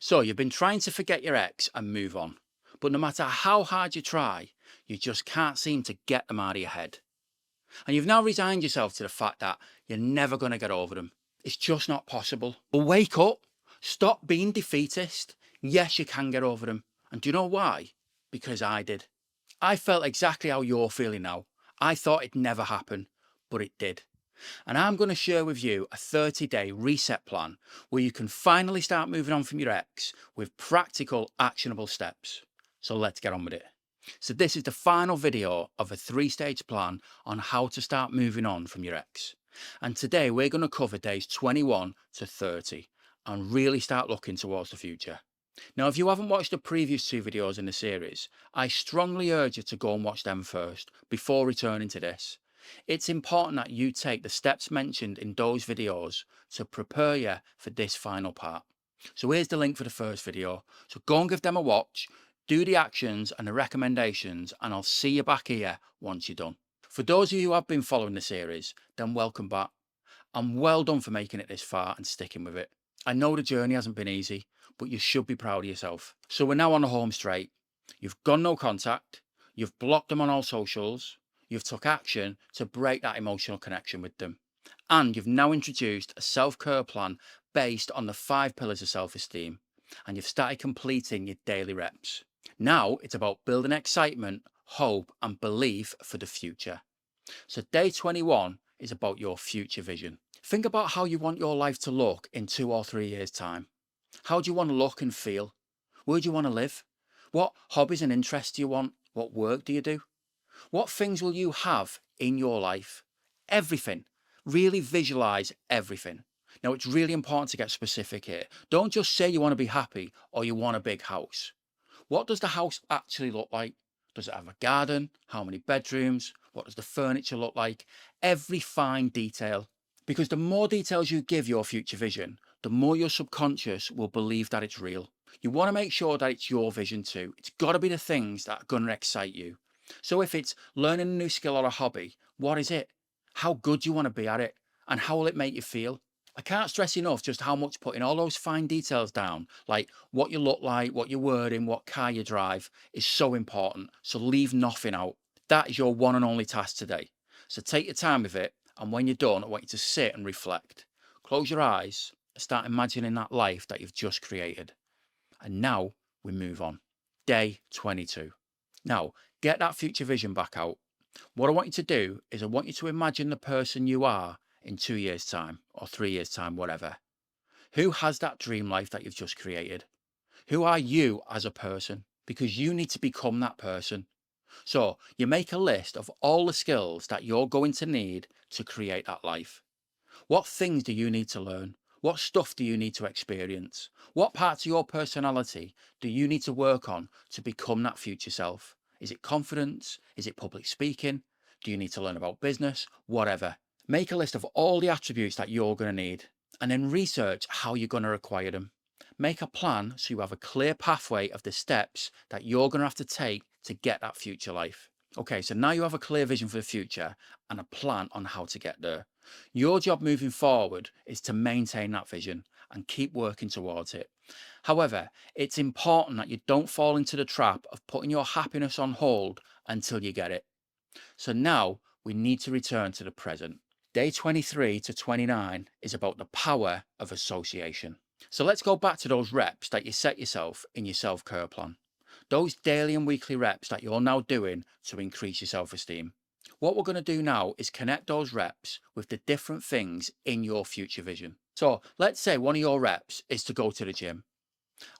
So you've been trying to forget your ex and move on, but no matter how hard you try, you just can't seem to get them out of your head. And you've now resigned yourself to the fact that you're never going to get over them. It's just not possible. But wake up, stop being defeatist. Yes, you can get over them. And do you know why? Because I did. I felt exactly how you're feeling now. I thought it'd never happen, but it did. And I'm going to share with you a 30-day reset plan where you can finally start moving on from your ex with practical, actionable steps. So let's get on with it. So this is the final video of a 3-stage plan on how to start moving on from your ex. And today we're going to cover days 21 to 30 and really start looking towards the future. Now, if you haven't watched the previous 2 videos in the series, I strongly urge you to go and watch them first before returning to this. It's important that you take the steps mentioned in those videos to prepare you for this final part. So here's the link for the first video. So go and give them a watch, do the actions and the recommendations, and I'll see you back here once you're done. For those of you who have been following the series, then welcome back. And well done for making it this far and sticking with it. I know the journey hasn't been easy, but you should be proud of yourself. So we're now on the home straight. You've gone no contact, you've blocked them on all socials, you've took action to break that emotional connection with them. And you've now introduced a self-care plan based on the 5 pillars of self-esteem. And you've started completing your daily reps. Now it's about building excitement, hope, and belief for the future. So day 21 is about your future vision. Think about how you want your life to look in 2 or 3 years' time. How do you want to look and feel? Where do you want to live? What hobbies and interests do you want? What work do you do? What things will you have in your life? Everything. Really visualize everything. Now, it's really important to get specific here. Don't just say you want to be happy or you want a big house. What does the house actually look like? Does it have a garden? How many bedrooms? What does the furniture look like? Every fine detail. Because the more details you give your future vision, the more your subconscious will believe that it's real. You want to make sure that it's your vision too. It's got to be the things that are going to excite you. So if it's learning a new skill or a hobby, what is it? How good do you want to be at it? And how will it make you feel? I can't stress enough just how much putting all those fine details down, like what you look like, what you're wearing, what car you drive, is so important. So leave nothing out. That is your one and only task today. So take your time with it. And when you're done, I want you to sit and reflect. Close your eyes and start imagining that life that you've just created. And now we move on. Day 22. Now, get that future vision back out. What I want you to do is I want you to imagine the person you are in 2 years' time or 3 years' time, whatever. Who has that dream life that you've just created? Who are you as a person? Because you need to become that person. So you make a list of all the skills that you're going to need to create that life. What things do you need to learn? What stuff do you need to experience? What parts of your personality do you need to work on to become that future self? Is it confidence? Is it public speaking? Do you need to learn about business? Whatever. Make a list of all the attributes that you're going to need and then research how you're going to acquire them. Make a plan so you have a clear pathway of the steps that you're going to have to take to get that future life. Okay, so now you have a clear vision for the future and a plan on how to get there. Your job moving forward is to maintain that vision and keep working towards it. However, it's important that you don't fall into the trap of putting your happiness on hold until you get it. So now we need to return to the present. Day 23 to 29 is about the power of association. So let's go back to those reps that you set yourself in your self-care plan. Those daily and weekly reps that you're now doing to increase your self-esteem. What we're going to do now is connect those reps with the different things in your future vision. So let's say one of your reps is to go to the gym.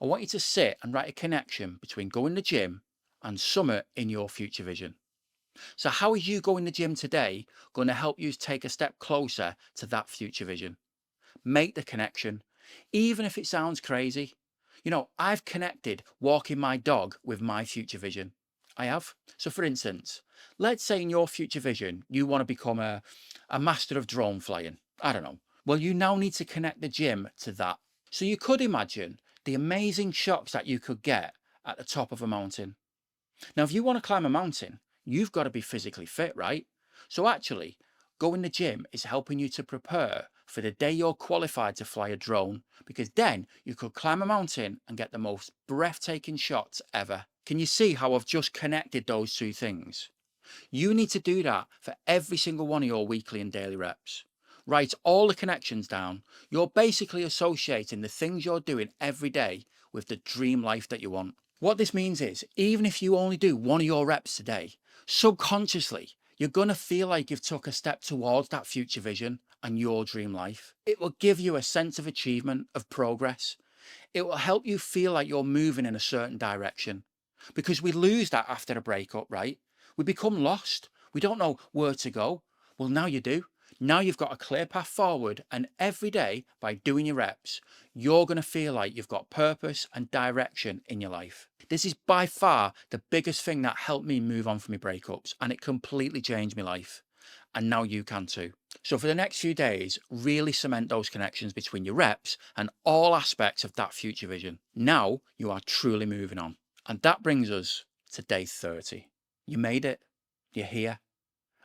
I want you to sit and write a connection between going to the gym and summit in your future vision. So how is you going to the gym today going to help you take a step closer to that future vision? Make the connection, even if it sounds crazy. You know, I've connected walking my dog with my future vision. I have. So for instance, let's say in your future vision, you want to become a master of drone flying. I don't know. Well, you now need to connect the gym to that. So you could imagine the amazing shots that you could get at the top of a mountain. Now, if you want to climb a mountain, you've got to be physically fit, right? So actually, going to the gym is helping you to prepare for the day you're qualified to fly a drone, because then you could climb a mountain and get the most breathtaking shots ever. Can you see how I've just connected those two things? You need to do that for every single one of your weekly and daily reps. Write all the connections down. You're basically associating the things you're doing every day with the dream life that you want. What this means is, even if you only do one of your reps today, subconsciously, you're going to feel like you've took a step towards that future vision and your dream life. It will give you a sense of achievement, of progress. It will help you feel like you're moving in a certain direction. Because we lose that after a breakup, right? We become lost. We don't know where to go. Well, now you do. Now you've got a clear path forward, and every day by doing your reps, you're going to feel like you've got purpose and direction in your life. This is by far the biggest thing that helped me move on from my breakups, and it completely changed my life. And now you can too. So for the next few days, really cement those connections between your reps and all aspects of that future vision. Now you are truly moving on. And that brings us to day 30. You made it. You're here.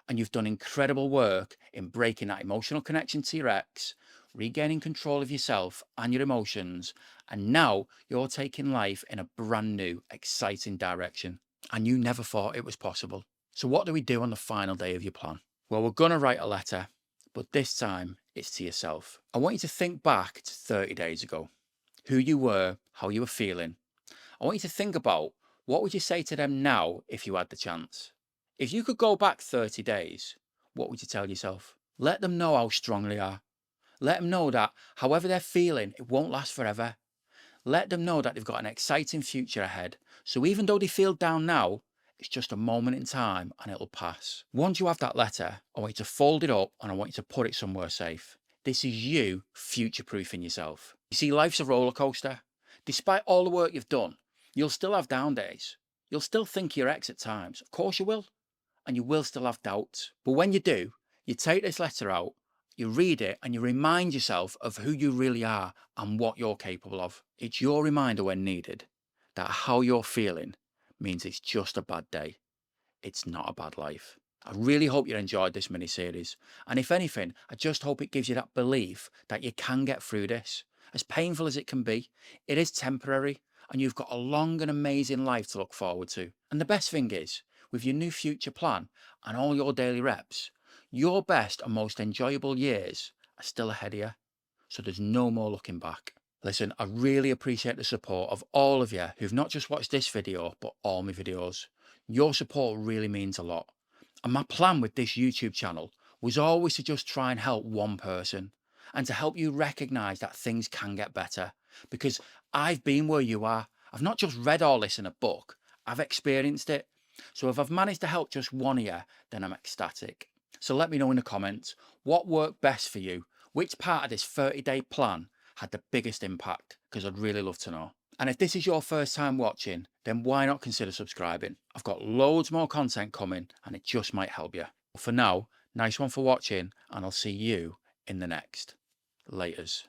And you've done incredible work in breaking that emotional connection to your ex, regaining control of yourself and your emotions. And now you're taking life in a brand new, exciting direction. And you never thought it was possible. So what do we do on the final day of your plan? Well, we're going to write a letter, but this time it's to yourself. I want you to think back to 30 days ago, who you were, how you were feeling. I want you to think about, what would you say to them now if you had the chance? If you could go back 30 days, what would you tell yourself? Let them know how strong they are. Let them know that however they're feeling, it won't last forever. Let them know that they've got an exciting future ahead. So even though they feel down now, it's just a moment in time and it'll pass. Once you have that letter, I want you to fold it up and I want you to put it somewhere safe. This is you future-proofing yourself. You see, life's a roller coaster. Despite all the work you've done, you'll still have down days. You'll still think your ex at times. Of course you will. And you will still have doubts. But when you do, you take this letter out, you read it, and you remind yourself of who you really are and what you're capable of. It's your reminder when needed that how you're feeling means it's just a bad day. It's not a bad life. I really hope you enjoyed this mini-series. And if anything, I just hope it gives you that belief that you can get through this. As painful as it can be, it is temporary, and you've got a long and amazing life to look forward to. And the best thing is, with your new future plan and all your daily reps, your best and most enjoyable years are still ahead of you. So there's no more looking back. Listen, I really appreciate the support of all of you who've not just watched this video, but all my videos. Your support really means a lot. And my plan with this YouTube channel was always to just try and help one person and to help you recognize that things can get better. Because I've been where you are. I've not just read all this in a book, I've experienced it. So if I've managed to help just one of you, then I'm ecstatic. So let me know in the comments what worked best for you. Which part of this 30-day plan had the biggest impact? Because I'd really love to know. And if this is your first time watching, then why not consider subscribing? I've got loads more content coming and it just might help you. For now, nice one for watching and I'll see you in the next. Laters.